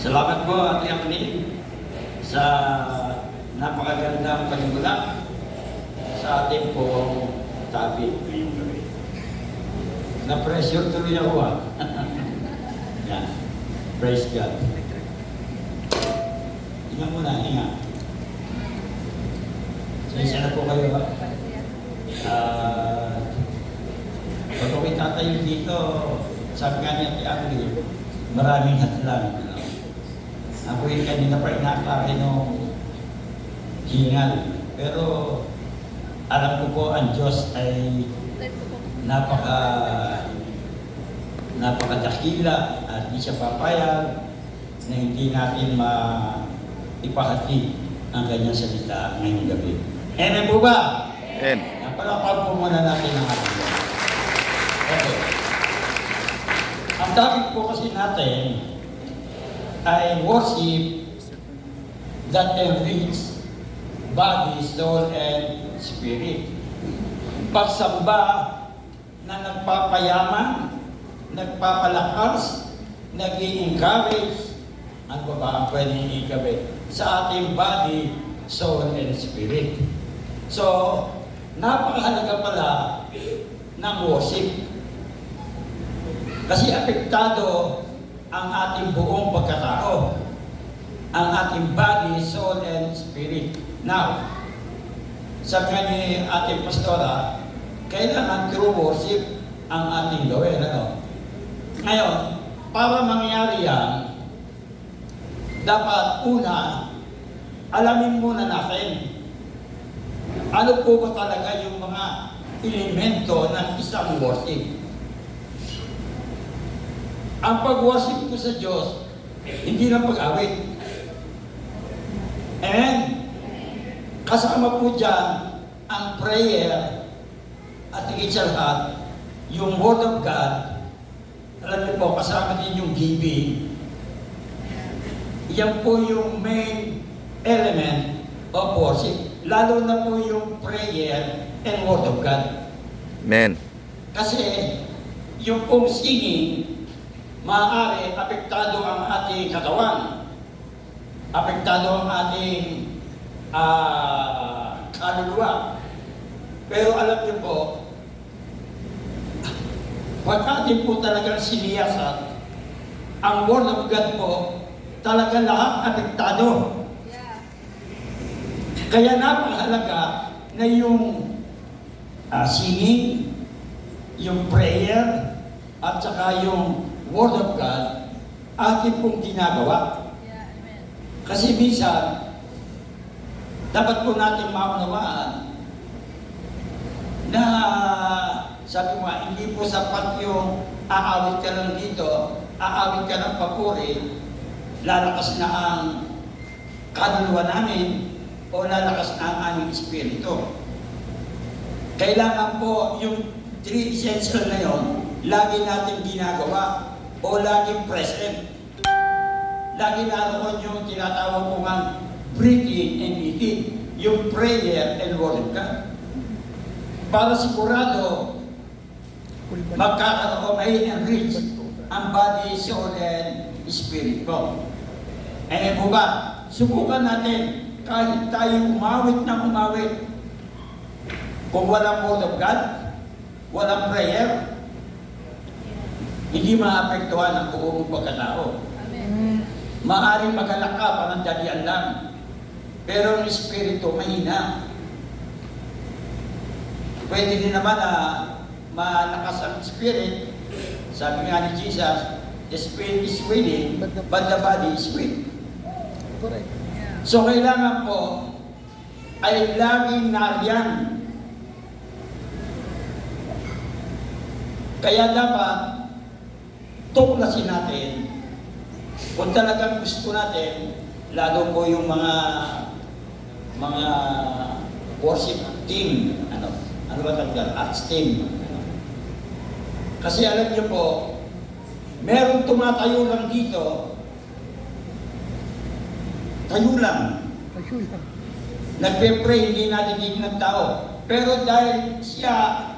Salamat po, Ate Apni, sa napakagandang panimula sa ating pong topic ngayong gabi. Na-pressure tuloy ako Yan. Praise God. Hinga muna, hinga. Isa na po kayo pag ako'y tatayo dito, sabi nga niya Ate Apni, maraming hatlang. Ako'y kanina pa inatake nung hingal. Pero alam ko po ang Diyos ay napakadakila at di siya papayag na hindi natin maipahati ang kanyang salita ngayong gabi. Amen po ba? Amen. Palakpan po muna natin ang ating Diyos. Okay. Ang topic po kasi natin ay worship that enrich body, soul, and spirit. Pagsamba na nagpapayaman, nagpapalakas, nag-i-encourage, ano ba ang pwedeng ikabit sa ating body, soul, and spirit. So, napakahalaga pala ng worship. Kasi apektado ang ating buong pagkatao, ang ating body, soul, and spirit. Now, sabi ni ating pastora, kailangan true worship ang ating gawin. Ngayon, para mangyari yan, dapat una, alamin muna natin ano po ba talaga yung mga elemento ng isang worship. Ang pag-worship ko sa Diyos, hindi lang pag-awit. And kasama po dyan ang prayer at higit sa lahat, yung Word of God. Alam niyo po, kasama din yung giving. Yan po yung main element of worship. Lalo na po yung prayer and Word of God. Amen. Kasi yung pong singing, maaari apektado ang ating katawan, apektado ang ating kaluluwa. Pero alam niyo po, pag atin po talagang siniyasat, ang Word of God po, talaga lahat apektado. Kaya napakahalaga na yung singing, yung prayer, at saka yung Word of God, atin pong ginagawa. Kasi minsan, dapat po natin maunawaan na sabi mo, hindi po sapat yung aawit ka lang dito, aawit ka ng papuri, lalakas na ang kaluluwa namin o lalakas na ang aming espiritu. Kailangan po yung three essential na yun, lagi natin ginagawa o laging present. Lagi naroon yung tinatawag ko nga breathing and eating, yung prayer and Word of God. Para sigurado, magkakaroon ay enrich ang body, soul, and spirit ko. Ayan po ba? Subukan natin kahit tayo umawit na umawit. Kung walang Word of God, walang prayer, hindi maapektuhan ang buong pagkatao. Maaaring magalak ka, panandalian lang. Pero ang espiritu, mahina. Pwede din naman na malakas ang spirit. Sabi nga ni Jesus, the spirit is willing, but the body is weak. So kailangan po ay laging nariyan. Kaya dapat tuklasin natin kung talagang gusto natin, lalo po yung mga worship team, ano ba talaga? Arts team. Kasi alam niyo po, merong tumatayo lang dito, tayo lang. Nagpe-pray, hindi nadidig ng tao. Pero dahil siya,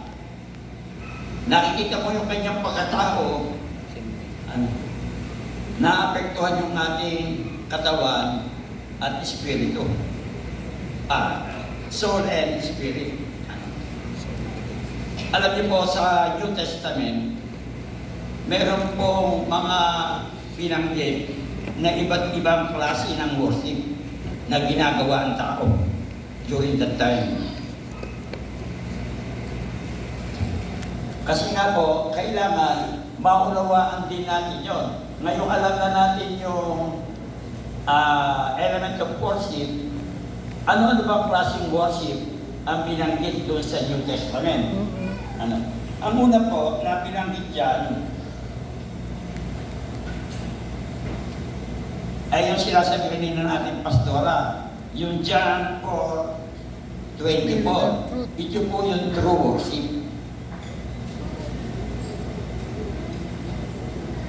nakikita mo yung kanyang pagkatao, naapektuhan maapektuhan yung ating katawan at espiritu. Soul and spirit. Alam niyo po sa New Testament, meron pong mga binanggit na iba't ibang klase ng worship na ginagawa ang tao during that time. Kasi nga po, kailangan maunawaan din natin yon. Ngayon alam na natin yung element of worship. Ano ba klaseng worship ang binanggit doon sa New Testament? Ang una po na binanggit dyan ay yung sinasabi kanina natin pastora, yung John 4:24. Ito po yung true worship.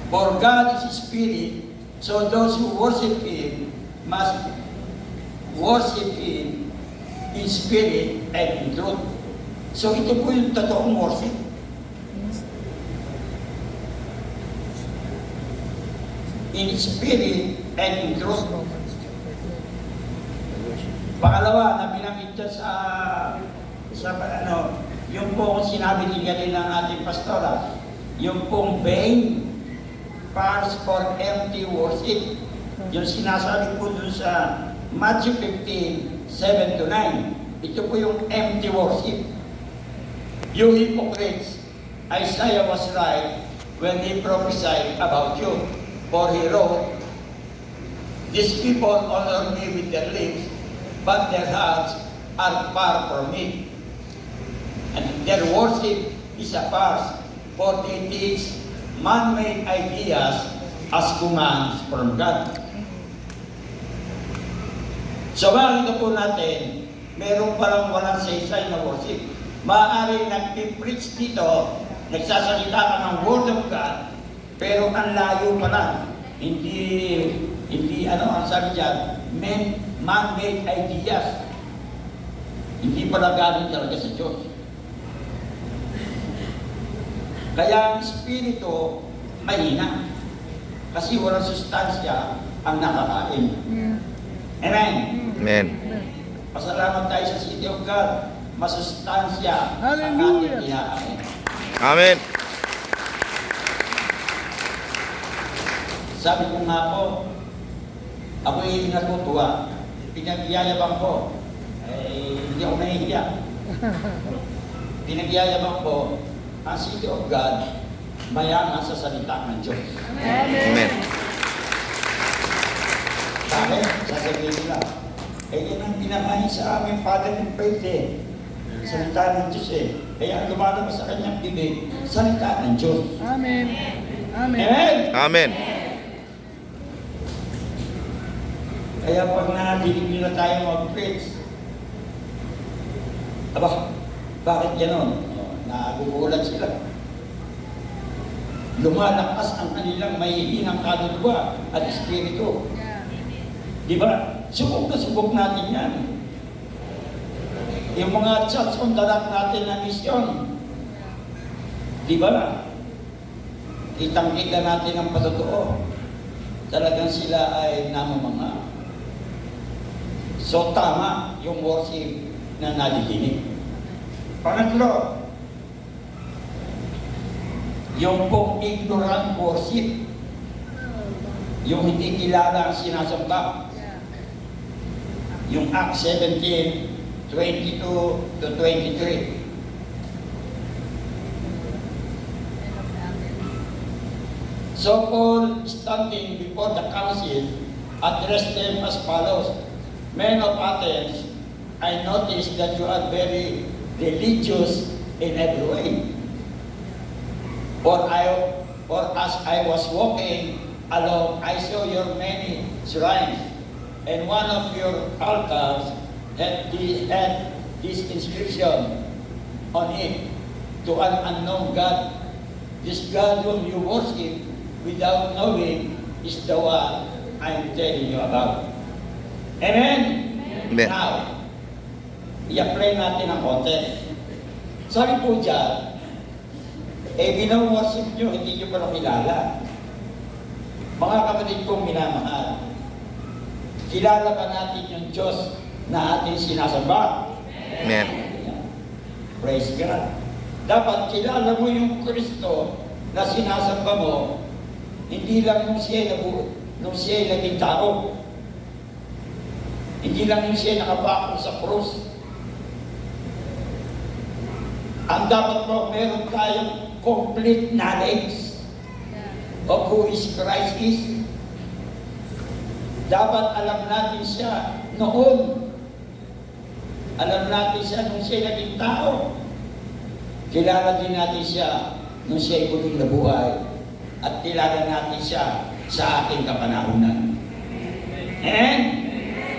For God is Spirit, so those who worship Him must worship Him in spirit and in truth. So ito po yung totoong worship. In spirit and in truth. Pangalawa, na binanggit sa yung pong sinabi din kanina ng ating pastora, yung pong vain parts for empty worship. Yung sinasabi po dun sa Matthew 15:7-9. Ito po yung empty worship. You hypocrites, Isaiah was right when he prophesied about you. For he wrote, these people honor me with their lips, but their hearts are far from me. And their worship is a farce, for they teach man-made ideas as commands from God. So makikita po natin, meron palang walang saysay na worship. Maaaring nag-preach dito, nagsasalita ka ng Word of God, pero ang layo pala. Hindi ang sabi dyan, man-made ideas. Hindi pala galing talaga sa Diyos. Kaya ang Espiritu, mahina. Kasi walang sustansya ang nakakain. Amen? Amen. Pasalamat tayo sa City of God. Masustansya ang ating kinakain. Amen. Sabi ko nga po, ako'y natutuwa. Pinagyayabang ko. Hindi ako nahihiya. Pinagyayabang ko, ang City of God, mayaman sa salita ng Diyos. Amen. Bakit? Sasabihin nila, yan ang pinakain sa aming Father ng faith salita ng Diyos Kaya ang lumalabas sa kanyang bibig, salita ng Diyos. Amen. Amen. Amen? Amen. Kaya pag nadinig nila tayo mag-preach, bakit gano'n? Nagugulat sila. Lumalakas ang kanilang mahihinang kaluluwa at espiritu. Di ba? Subok na subok natin yan. Yung mga church on the rock natin na misyon. Di ba? Kitang-kita natin ang patotoo. Talagang sila ay namamanga. So tama yung worship na nadidinig. Pangatlo, yung pong ignorant worship. Yung hindi kilala ang sinasamba. Yung Acts 17:22-23. So Paul, standing before the council, addressed them as follows: Men of Athens, I noticed that you are very religious in every way. For as I was walking along, I saw your many shrines, and one of your altars had this inscription on it: to an unknown God. This God whom you worship without knowing is the one I'm telling you about. Amen? Amen. Now, i-apply natin ang konti. Sabi po dyan, binaworship nyo, hindi nyo pa kilala. Mga kapatid kong minamahal, kilala ba natin yung Diyos na ating sinasamba? Amen. Praise God. Dapat kilala mo yung Kristo na sinasamba mo, hindi lang nung siya'y naging tao. Hindi lang yung siya'y nakapako sa krus. Ang dapat mo, meron tayong complete knowledge of who is Christ is. Dapat alam natin siya noon. Alam natin siya nung siya'y naging tao. Kilala din natin siya nung siya'y muling nabuhay. At kilala natin siya sa ating kapanahunan. And